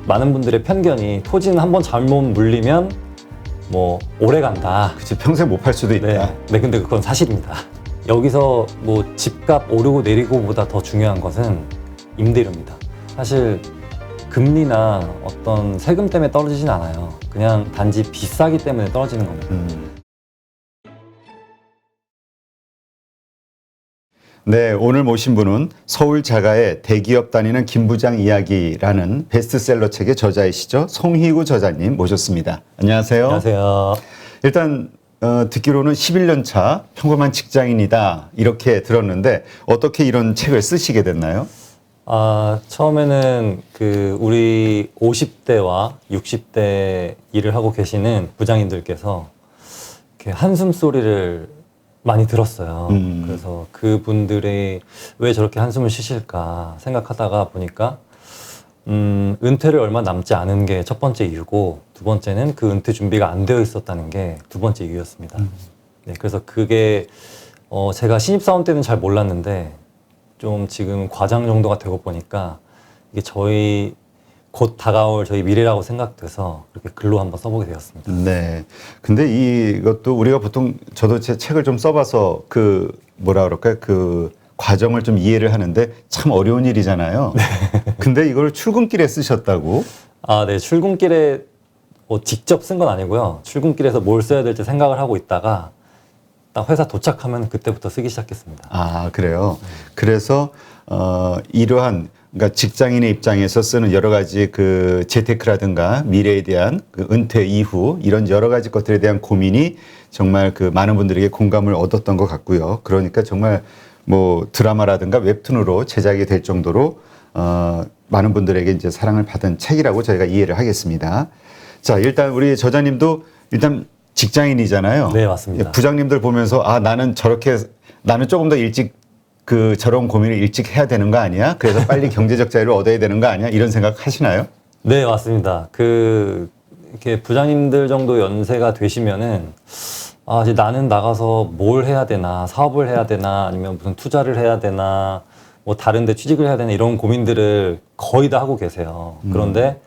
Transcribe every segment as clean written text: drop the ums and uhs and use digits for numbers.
많은 분들의 편견이 토지는 한번 잘못 물리면 뭐 오래 간다. 그치, 평생 못 팔 수도 있다. 네, 근데 그건 사실입니다. 여기서 뭐 집값 오르고 내리고보다 더 중요한 것은 임대료입니다. 사실 금리나 어떤 세금 때문에 떨어지진 않아요. 그냥 단지 비싸기 때문에 떨어지는 겁니다. 네, 오늘 모신 분은 서울 자가의 대기업 다니는 김부장 이야기라는 베스트셀러 책의 저자이시죠. 송희구 저자님 모셨습니다. 안녕하세요. 안녕하세요. 일단 듣기로는 11년 차 평범한 직장인이다 이렇게 들었는데 어떻게 이런 책을 쓰시게 됐나요? 처음에는 우리 50대와 60대 일을 하고 계시는 부장님들께서 이렇게 한숨 소리를 많이 들었어요. 그래서 그분들이 왜 저렇게 한숨을 쉬실까 생각하다가 보니까 은퇴를 얼마 남지 않은 게 첫 번째 이유고, 두 번째는 그 은퇴 준비가 안 되어 있었다는 게 두 번째 이유였습니다. 네, 그래서 그게 제가 신입사원 때는 잘 몰랐는데 좀 지금 과장 정도가 되고 보니까 이게 곧 다가올 저희 미래라고 생각돼서 그렇게 글로 한번 써보게 되었습니다. 네. 근데 이것도 우리가 보통 저도 제 책을 좀 써봐서 그 과정을 좀 이해를 하는데 참 어려운 일이잖아요. 네. 근데 이걸 출근길에 쓰셨다고? 네. 출근길에 직접 쓴 건 아니고요. 출근길에서 뭘 써야 될지 생각을 하고 있다가 딱 회사 도착하면 그때부터 쓰기 시작했습니다. 그래요. 그래서 그러니까 직장인의 입장에서 쓰는 여러 가지 재테크라든가 미래에 대한 은퇴 이후 이런 여러 가지 것들에 대한 고민이 정말 많은 분들에게 공감을 얻었던 것 같고요. 그러니까 정말 뭐 드라마라든가 웹툰으로 제작이 될 정도로 많은 분들에게 이제 사랑을 받은 책이라고 저희가 이해를 하겠습니다. 자, 일단 우리 저자님도 일단 직장인이잖아요. 네, 맞습니다. 부장님들 보면서 나는 조금 더 일찍 저런 고민을 일찍 해야 되는 거 아니야? 그래서 빨리 경제적 자유를 얻어야 되는 거 아니야? 이런 생각 하시나요? 네, 맞습니다. 이렇게 부장님들 정도 연세가 되시면은 이제 나는 나가서 뭘 해야 되나, 사업을 해야 되나, 아니면 무슨 투자를 해야 되나, 뭐 다른 데 취직을 해야 되나 이런 고민들을 거의 다 하고 계세요. 그런데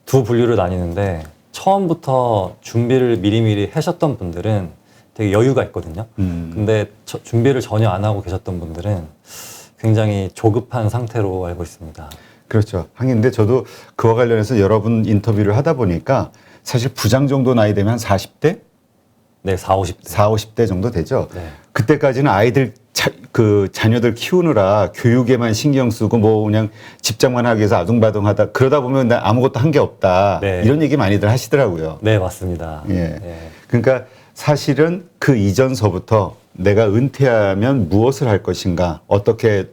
두 분류를 나뉘는데 처음부터 준비를 미리미리 하셨던 분들은 되게 여유가 있거든요. 근데 준비를 전혀 안 하고 계셨던 분들은 굉장히 조급한 상태로 알고 있습니다. 그렇죠. 근데 저도 그와 관련해서 여러 분 인터뷰를 하다 보니까 사실 부장 정도 나이 되면 한 40대? 네, 40, 50대. 40, 50대 정도 되죠. 네. 그때까지는 아이들 자녀들 키우느라 교육에만 신경 쓰고 그냥 집장만 하기 위해서 아둥바둥하다 그러다 보면 나 아무것도 한 게 없다. 네. 이런 얘기 많이들 하시더라고요. 네, 맞습니다. 예. 네. 그러니까 사실은 그 이전서부터 내가 은퇴하면 무엇을 할 것인가, 어떻게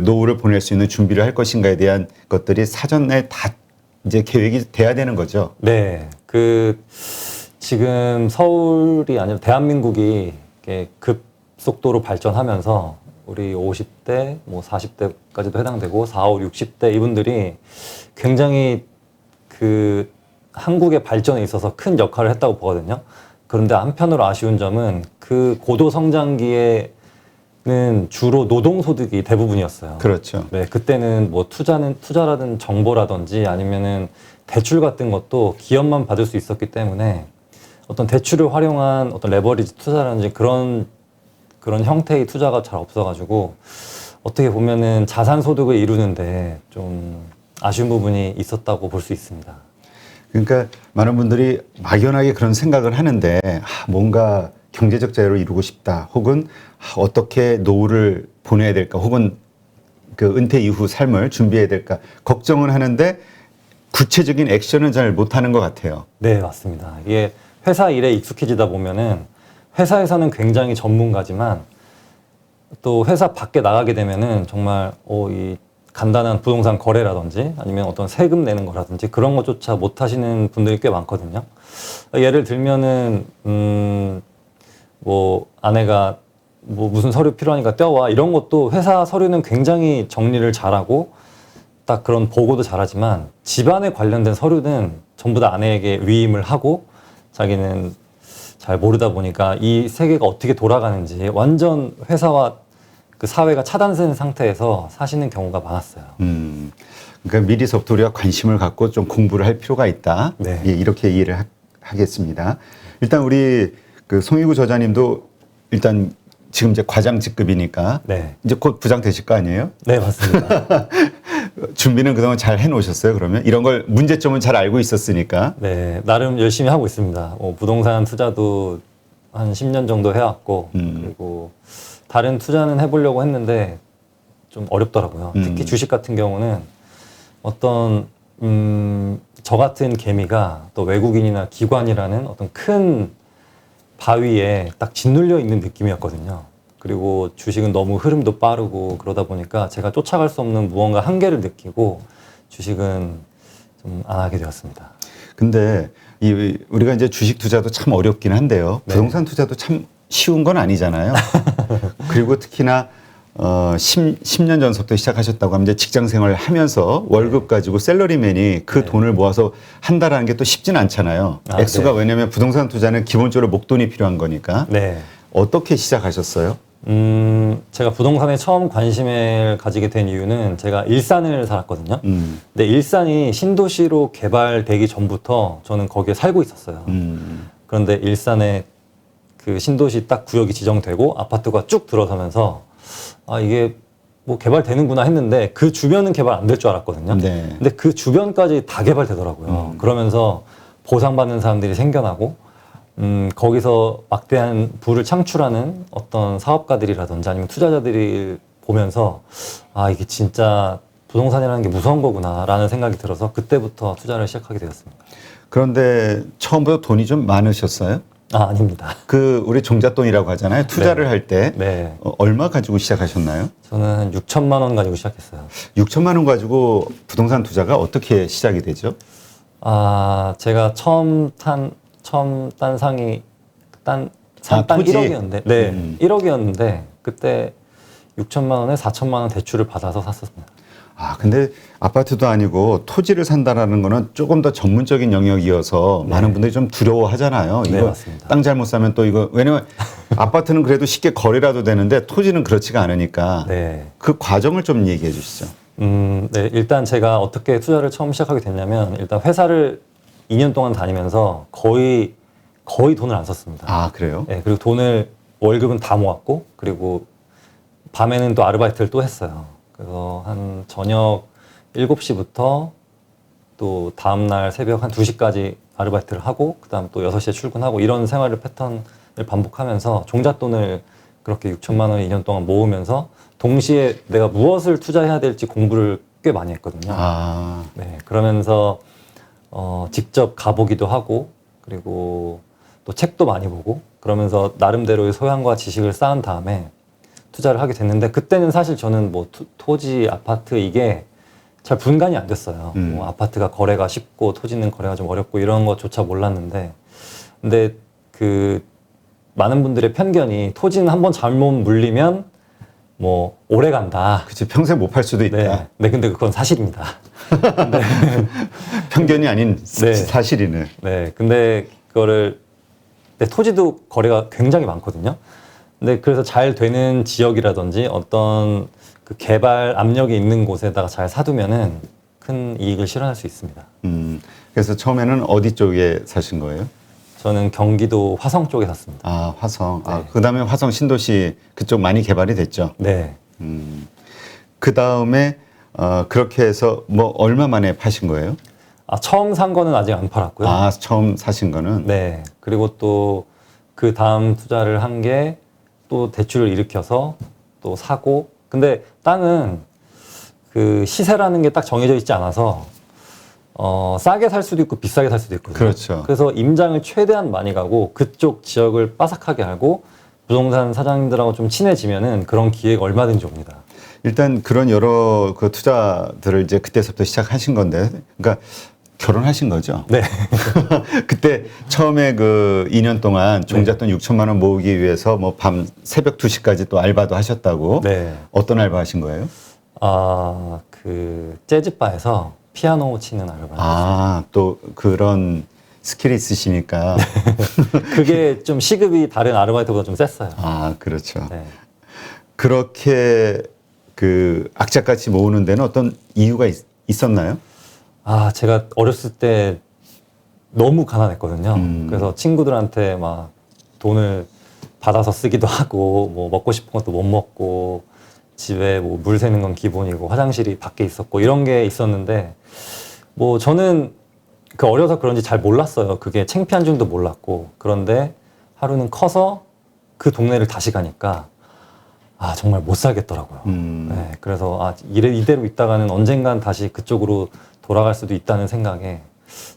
노후를 보낼 수 있는 준비를 할 것인가에 대한 것들이 사전에 다 이제 계획이 돼야 되는 거죠. 네. 지금 서울이 아니라 대한민국이 이렇게 급속도로 발전하면서 우리 50대, 뭐 40대까지도 해당되고 40, 50, 60대 이분들이 굉장히 한국의 발전에 있어서 큰 역할을 했다고 보거든요. 그런데 한편으로 아쉬운 점은 고도 성장기에는 주로 노동소득이 대부분이었어요. 그렇죠. 네, 그때는 뭐 투자라든 정보라든지 아니면은 대출 같은 것도 기업만 받을 수 있었기 때문에 어떤 대출을 활용한 어떤 레버리지 투자라든지 그런 형태의 투자가 잘 없어가지고 어떻게 보면은 자산 소득을 이루는데 좀 아쉬운 부분이 있었다고 볼 수 있습니다. 그러니까 많은 분들이 막연하게 그런 생각을 하는데 뭔가 경제적 자유를 이루고 싶다, 혹은 어떻게 노후를 보내야 될까, 혹은 은퇴 이후 삶을 준비해야 될까 걱정은 하는데 구체적인 액션은 잘 못하는 것 같아요. 네, 맞습니다. 이게 회사 일에 익숙해지다 보면은 회사에서는 굉장히 전문가지만 또 회사 밖에 나가게 되면은 정말 이 간단한 부동산 거래라든지 아니면 어떤 세금 내는 거라든지 그런 것조차 못 하시는 분들이 꽤 많거든요. 예를 들면은 뭐 아내가 뭐 무슨 서류 필요하니까 떼어와 이런 것도 회사 서류는 굉장히 정리를 잘하고 딱 그런 보고도 잘하지만 집안에 관련된 서류는 전부 다 아내에게 위임을 하고 자기는 잘 모르다 보니까 이 세계가 어떻게 돌아가는지 완전 회사와 그 사회가 차단된 상태에서 사시는 경우가 많았어요. 그러니까 미리서부터 우리가 관심을 갖고 좀 공부를 할 필요가 있다. 네. 예, 이렇게 이해를 하겠습니다. 일단 우리 그 송희구 저자님도 일단 지금 이제 과장 직급이니까 네. 이제 곧 부장 되실 거 아니에요? 네, 맞습니다. 준비는 그동안 잘 해놓으셨어요? 그러면 이런 걸 문제점은 잘 알고 있었으니까. 네, 나름 열심히 하고 있습니다. 부동산 투자도 한 10년 정도 해왔고, 그리고 다른 투자는 해보려고 했는데 좀 어렵더라고요. 특히 주식 같은 경우는 어떤 저 같은 개미가 또 외국인이나 기관이라는 어떤 큰 바위에 딱 짓눌려 있는 느낌이었거든요. 그리고 주식은 너무 흐름도 빠르고 그러다 보니까 제가 쫓아갈 수 없는 무언가 한계를 느끼고 주식은 좀 안 하게 되었습니다. 근데 우리가 이제 주식 투자도 참 어렵긴 한데요. 네. 부동산 투자도 참 쉬운 건 아니잖아요. 그리고 특히나 10년 전부터 시작하셨다고 하면 이제 직장 생활을 하면서 월급 가지고 셀러리맨이 그 네. 돈을 모아서 한다라는 게 또 쉽진 않잖아요. 아, 액수가 네. 왜냐하면 부동산 투자는 기본적으로 목돈이 필요한 거니까. 네. 어떻게 시작하셨어요? 제가 부동산에 처음 관심을 가지게 된 이유는 제가 일산을 살았거든요. 근데 일산이 신도시로 개발되기 전부터 저는 거기에 살고 있었어요. 그런데 일산에 그 신도시 딱 구역이 지정되고 아파트가 쭉 들어서면서 아, 이게 뭐 개발되는구나 했는데 그 주변은 개발 안 될 줄 알았거든요. 네. 근데 그 주변까지 다 개발되더라고요. 그러면서 보상받는 사람들이 생겨나고 거기서 막대한 부를 창출하는 어떤 사업가들이라든지 아니면 투자자들이 보면서 아, 이게 진짜 부동산이라는 게 무서운 거구나라는 생각이 들어서 그때부터 투자를 시작하게 되었습니다. 그런데 처음부터 돈이 좀 많으셨어요? 아, 아닙니다. 그 우리 종잣돈이라고 하잖아요. 투자를 네. 할 때 네. 얼마 가지고 시작하셨나요? 저는 한 6천만 원 가지고 시작했어요. 6천만 원 가지고 부동산 투자가 어떻게 시작이 되죠? 아, 제가 처음 딴 상이 딴 토지? 1억이었는데, 네, 1억이었는데 그때 6천만 원에 4천만 원 대출을 받아서 샀었습니다. 아, 근데 아파트도 아니고 토지를 산다라는 거는 조금 더 전문적인 영역이어서 네. 많은 분들이 좀 두려워하잖아요. 네, 이거 맞습니다. 땅 잘못 사면 또 이거 왜냐면 아파트는 그래도 쉽게 거래라도 되는데 토지는 그렇지가 않으니까 네. 그 과정을 좀 얘기해 주시죠. 네, 일단 제가 어떻게 투자를 처음 시작하게 됐냐면 일단 회사를 2년 동안 다니면서 거의 돈을 안 썼습니다. 아, 그래요? 네, 그리고 월급은 다 모았고 그리고 밤에는 또 아르바이트를 또 했어요. 그래서 한 저녁 7시부터 또 다음날 새벽 한 2시까지 아르바이트를 하고 그다음 또 6시에 출근하고 이런 생활을 패턴을 반복하면서 종잣돈을 그렇게 6천만 원을 2년 동안 모으면서 동시에 내가 무엇을 투자해야 될지 공부를 꽤 많이 했거든요. 아, 네, 그러면서 직접 가보기도 하고 그리고 또 책도 많이 보고 그러면서 나름대로의 소양과 지식을 쌓은 다음에 투자를 하게 됐는데 그때는 사실 저는 뭐 토지, 아파트 이게 잘 분간이 안 됐어요. 뭐 아파트가 거래가 쉽고 토지는 거래가 좀 어렵고 이런 것조차 몰랐는데 근데 그 많은 분들의 편견이 토지는 한번 잘못 물리면 뭐 오래 간다. 그치. 평생 못 팔 수도 있다. 네, 네, 근데 그건 사실입니다. 편견이 아닌 네. 사실이네. 네, 근데 그거를 토지도 거래가 굉장히 많거든요. 근데 그래서 잘 되는 지역이라든지 어떤 그 개발 압력이 있는 곳에다가 잘 사두면은 큰 이익을 실현할 수 있습니다. 그래서 처음에는 어디 쪽에 사신 거예요? 저는 경기도 화성 쪽에 샀습니다. 아, 화성. 아, 네. 그다음에 화성 신도시 그쪽 많이 개발이 됐죠. 네. 그다음에 그렇게 해서 뭐 얼마 만에 파신 거예요? 아, 처음 산 거는 아직 안 팔았고요. 아, 처음 사신 거는 네. 그리고 또 그 다음 투자를 한 게 또 대출을 일으켜서 또 사고. 근데 땅은 그 시세라는 게 딱 정해져 있지 않아서 싸게 살 수도 있고 비싸게 살 수도 있거든요. 그렇죠. 그래서 임장을 최대한 많이 가고 그쪽 지역을 빠삭하게 알고 부동산 사장님들하고 좀 친해지면은 그런 기회가 얼마든지 옵니다. 일단 그런 여러 그 투자들을 이제 그때서부터 시작하신 건데, 그러니까 결혼하신 거죠? 네. 그때 처음에 그 2년 동안 종잣돈 6천만 원 모으기 위해서 뭐 밤 새벽 2시까지 또 알바도 하셨다고. 네. 어떤 알바 하신 거예요? 아, 그 재즈바에서 피아노 치는 알바를 아, 또 그런 스킬이 있으시니까. 그게 좀 시급이 다른 아르바이트보다 좀 셌어요. 아, 그렇죠. 네. 그렇게 그 악착같이 모으는 데는 어떤 이유가 있었나요? 아, 제가 어렸을 때 너무 가난했거든요. 그래서 친구들한테 막 돈을 받아서 쓰기도 하고, 뭐 먹고 싶은 것도 못 먹고, 집에 뭐 물 새는 건 기본이고, 화장실이 밖에 있었고, 이런 게 있었는데, 뭐 저는 그 어려서 그런지 잘 몰랐어요. 그게 창피한 줄도 몰랐고. 그런데 하루는 커서 그 동네를 다시 가니까, 아, 정말 못 살겠더라고요. 네, 그래서 아, 이대로 있다가는 언젠간 다시 그쪽으로 돌아갈 수도 있다는 생각에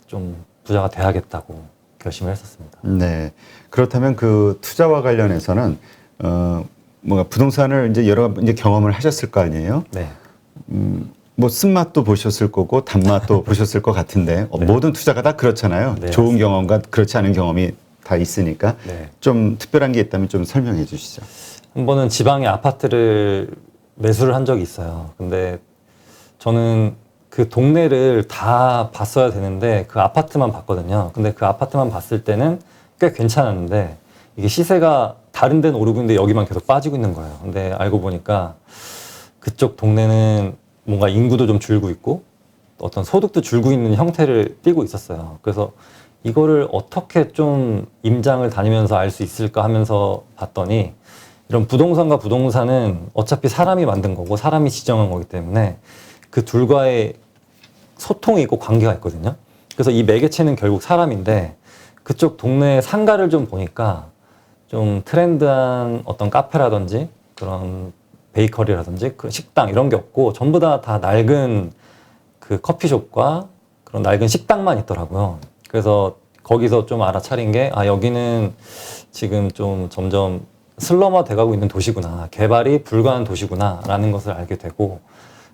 좀 부자가 돼야겠다고 결심을 했었습니다. 네. 그렇다면 그 투자와 관련해서는 뭔가 부동산을 이제 여러 이제 경험을 하셨을 거 아니에요? 네. 뭐 쓴맛도 보셨을 거고 단맛도 보셨을 것 같은데 네. 모든 투자가 다 그렇잖아요. 네, 좋은 맞습니다. 경험과 그렇지 않은 경험이 다 있으니까 네. 좀 특별한 게 있다면 좀 설명해 주시죠. 한 번은 지방에 아파트를 매수를 한 적이 있어요. 근데 저는 그 동네를 다 봤어야 되는데 그 아파트만 봤거든요. 근데 그 아파트만 봤을 때는 꽤 괜찮았는데 이게 시세가 다른 데는 오르고 있는데 여기만 계속 빠지고 있는 거예요. 근데 알고 보니까 그쪽 동네는 뭔가 인구도 좀 줄고 있고 어떤 소득도 줄고 있는 형태를 띠고 있었어요. 그래서 이거를 어떻게 좀 임장을 다니면서 알 수 있을까 하면서 봤더니 이런 부동산과 부동산은 어차피 사람이 만든 거고 사람이 지정한 거기 때문에 그 둘과의 소통이 있고 관계가 있거든요. 그래서 이 매개체는 결국 사람인데 그쪽 동네 상가를 좀 보니까 좀 트렌드한 어떤 카페라든지 그런 베이커리라든지 그 식당 이런 게 없고 전부 다 낡은 그 커피숍과 그런 낡은 식당만 있더라고요. 그래서 거기서 좀 알아차린 게 아, 여기는 지금 좀 점점 슬럼화 돼가고 있는 도시구나. 개발이 불가한 도시구나. 라는 것을 알게 되고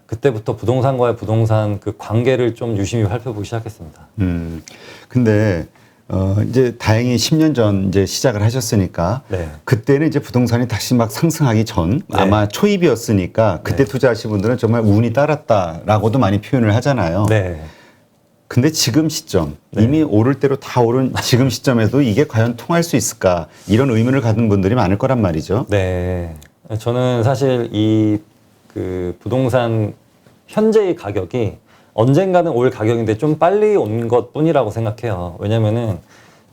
그때부터 부동산과의 부동산 그 관계를 좀 유심히 살펴보기 시작했습니다. 근데 이제 다행히 10년 전 이제 시작을 하셨으니까 네. 그때는 이제 부동산이 다시 막 상승하기 전 네. 아마 초입이었으니까 그때 네. 투자하신 분들은 정말 운이 따랐다라고도 많이 표현을 하잖아요. 네. 근데 지금 시점 네. 이미 오를 대로 다 오른 지금 시점에도 이게 과연 통할 수 있을까 이런 의문을 갖는 분들이 많을 거란 말이죠. 네. 저는 사실 이 그 부동산 현재의 가격이 언젠가는 올 가격인데 좀 빨리 온 것 뿐이라고 생각해요. 왜냐면은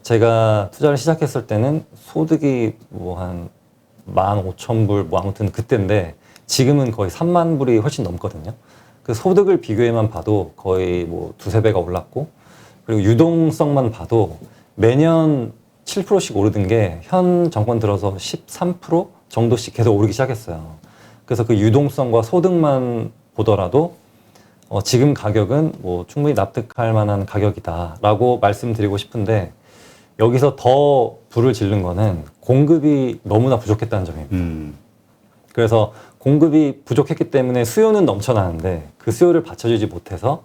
제가 투자를 시작했을 때는 소득이 뭐 한 15,000불 뭐 아무튼 그때인데 지금은 거의 3만 불이 훨씬 넘거든요. 그 소득을 비교해만 봐도 거의 뭐 두세 배가 올랐고 그리고 유동성만 봐도 매년 7%씩 오르던 게 현 정권 들어서 13% 정도씩 계속 오르기 시작했어요. 그래서 그 유동성과 소득만 보더라도 지금 가격은 뭐 충분히 납득할 만한 가격이다라고 말씀드리고 싶은데 여기서 더 불을 지른 거는 공급이 너무나 부족했다는 점입니다. 그래서 공급이 부족했기 때문에 수요는 넘쳐나는데 그 수요를 받쳐주지 못해서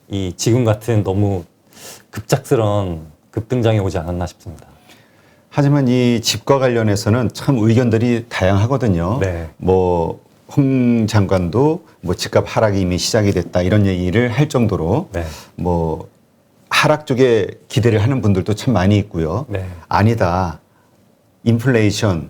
이 지금 같은 너무 급작스러운 급등장이 오지 않았나 싶습니다. 하지만 이 집과 관련해서는 참 의견들이 다양하거든요. 네. 뭐 홍 장관도 뭐 집값 하락이 이미 시작이 됐다 이런 얘기를 할 정도로 네. 뭐 하락 쪽에 기대를 하는 분들도 참 많이 있고요. 네. 아니다. 인플레이션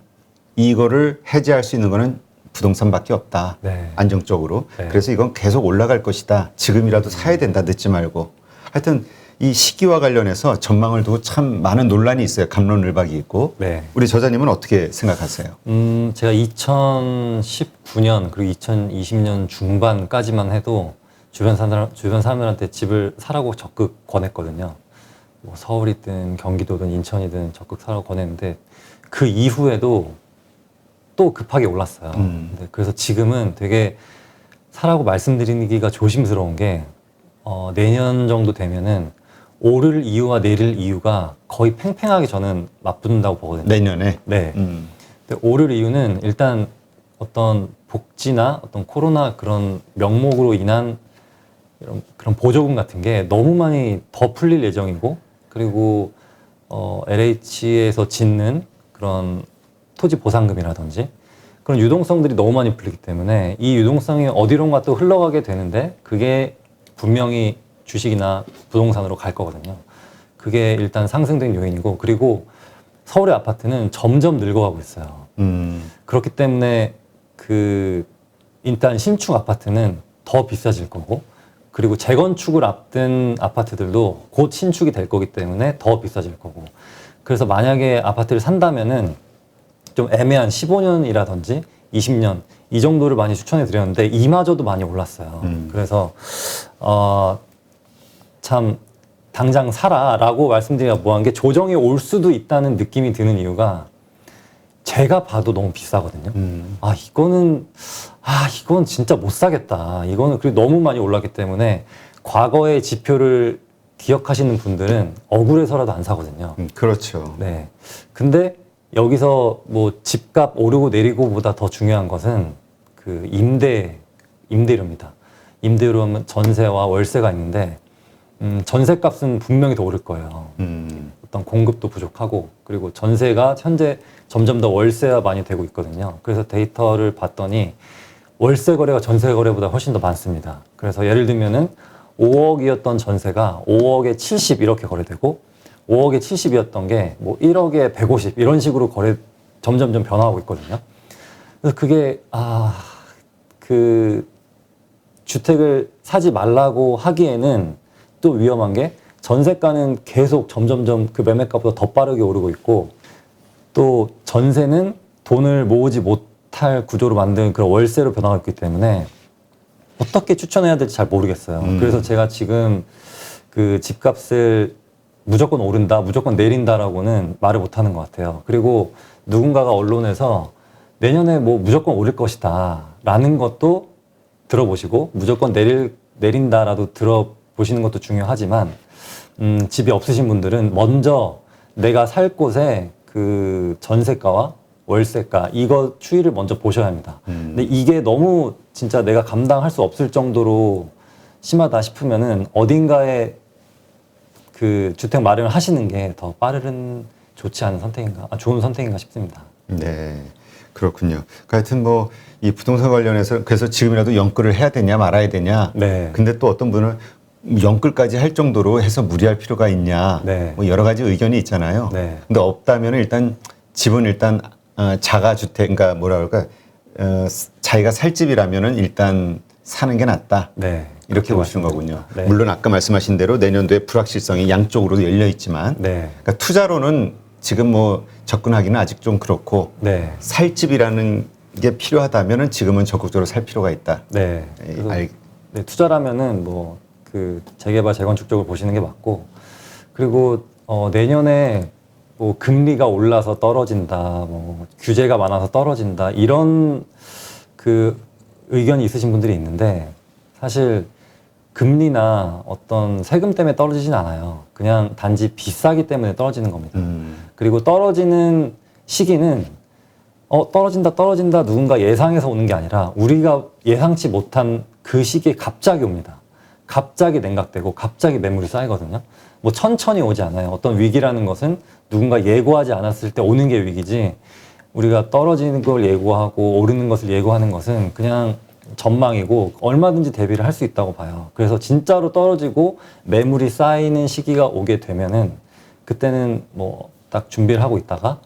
이거를 해지할 수 있는 거는 부동산밖에 없다. 네. 안정적으로. 네. 그래서 이건 계속 올라갈 것이다. 지금이라도 사야 된다. 늦지 말고. 하여튼 이 시기와 관련해서 전망을 두고 참 많은 논란이 있어요. 갑론을박이 있고. 네. 우리 저자님은 어떻게 생각하세요? 제가 2019년 그리고 2020년 중반까지만 해도 주변 사람들한테 집을 사라고 적극 권했거든요. 뭐 서울이든 경기도든 인천이든 적극 사라고 권했는데 그 이후에도 또 급하게 올랐어요. 근데 그래서 지금은 되게 사라고 말씀드리기가 조심스러운 게 내년 정도 되면은 오를 이유와 내릴 이유가 거의 팽팽하게 저는 맞붙는다고 보거든요. 내년에. 네. 근데 오를 이유는 일단 어떤 복지나 어떤 코로나 그런 명목으로 인한 이런 그런 보조금 같은 게 너무 많이 더 풀릴 예정이고 그리고 LH에서 짓는 그런 토지 보상금이라든지 그런 유동성들이 너무 많이 풀리기 때문에 이 유동성이 어디론가 또 흘러가게 되는데 그게 분명히 주식이나 부동산으로 갈 거거든요. 그게 일단 상승된 요인이고 그리고 서울의 아파트는 점점 늙어가고 있어요. 그렇기 때문에 그 일단 신축 아파트는 더 비싸질 거고 그리고 재건축을 앞둔 아파트들도 곧 신축이 될 거기 때문에 더 비싸질 거고. 그래서 만약에 아파트를 산다면은 좀 애매한 15년이라든지 20년 이 정도를 많이 추천해 드렸는데 이마저도 많이 올랐어요. 그래서 참 당장 사라라고 말씀드리기가 뭐한 게 조정이 올 수도 있다는 느낌이 드는 이유가 제가 봐도 너무 비싸거든요. 이건 진짜 못 사겠다. 이거는 그리고 너무 많이 올랐기 때문에 과거의 지표를 기억하시는 분들은 억울해서라도 안 사거든요. 그렇죠. 네. 근데 여기서 뭐 집값 오르고 내리고보다 더 중요한 것은 그 임대료입니다. 임대료는 전세와 월세가 있는데 전세값은 분명히 더 오를 거예요. 어떤 공급도 부족하고 그리고 전세가 현재 점점 더 월세화 많이 되고 있거든요. 그래서 데이터를 봤더니 월세 거래가 전세 거래보다 훨씬 더 많습니다. 그래서 예를 들면은 5억이었던 전세가 5억에 70 이렇게 거래되고 5억에 70이었던 게 뭐 1억에 150 이런 식으로 점점점 변화하고 있거든요. 그래서 그게 그 주택을 사지 말라고 하기에는 또 위험한 게 전세가는 계속 점점점 그 매매가보다 더 빠르게 오르고 있고 또 전세는 돈을 모으지 못할 구조로 만든 그런 월세로 변화하고 있기 때문에 어떻게 추천해야 될지 잘 모르겠어요. 그래서 제가 지금 그 집값을 무조건 오른다, 무조건 내린다라고는 말을 못 하는 것 같아요. 그리고 누군가가 언론에서 내년에 뭐 무조건 오를 것이다 라는 것도 들어보시고 무조건 내린다라도 들어보시는 것도 중요하지만 집이 없으신 분들은 먼저 내가 살 곳에 그 전세가와 월세가 이거 추이를 먼저 보셔야 합니다. 근데 이게 너무 진짜 내가 감당할 수 없을 정도로 심하다 싶으면은 어딘가에 그 주택 마련을 하시는 게 더 빠른 좋지 않은 좋은 선택인가 싶습니다. 네, 그렇군요. 하여튼 뭐 이 부동산 관련해서 그래서 지금이라도 연끌을 해야 되냐 말아야 되냐. 네. 근데 또 어떤 분은 연끌까지 할 정도로 해서 무리할 필요가 있냐. 네. 뭐 여러 가지 의견이 있잖아요. 네. 근데 없다면 일단 집은 일단 자가주택, 그러니까 뭐라 그럴까, 자기가 살 집이라면은 일단 사는 게 낫다. 네. 이렇게 그렇게 보시는 말씀드립니다. 거군요. 네. 물론 아까 말씀하신 대로 내년도에 불확실성이 양쪽으로 열려 있지만, 네. 그러니까 투자로는 지금 뭐 접근하기는 아직 좀 그렇고, 네. 살 집이라는 게 필요하다면은 지금은 적극적으로 살 필요가 있다. 네. 그래서 네, 투자라면은 뭐 그 재개발 재건축 쪽을 보시는 게 맞고 그리고 내년에 뭐 금리가 올라서 떨어진다, 뭐 규제가 많아서 떨어진다 이런 그 의견이 있으신 분들이 있는데 사실 금리나 어떤 세금 때문에 떨어지진 않아요. 그냥 단지 비싸기 때문에 떨어지는 겁니다. 그리고 떨어지는 시기는 떨어진다 누군가 예상해서 오는 게 아니라 우리가 예상치 못한 그 시기에 갑자기 옵니다. 갑자기 냉각되고 갑자기 매물이 쌓이거든요. 뭐 천천히 오지 않아요. 어떤 위기라는 것은 누군가 예고하지 않았을 때 오는 게 위기지 우리가 떨어지는 걸 예고하고 오르는 것을 예고하는 것은 그냥 전망이고 얼마든지 대비를 할 수 있다고 봐요. 그래서 진짜로 떨어지고 매물이 쌓이는 시기가 오게 되면은 그때는 뭐 딱 준비를 하고 있다가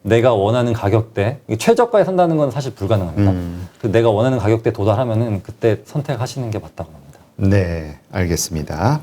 내가 원하는 가격대, 최저가에 산다는 건 사실 불가능합니다. 내가 원하는 가격대 도달하면은 그때 선택하시는 게 맞다고 봅니다. 네, 알겠습니다.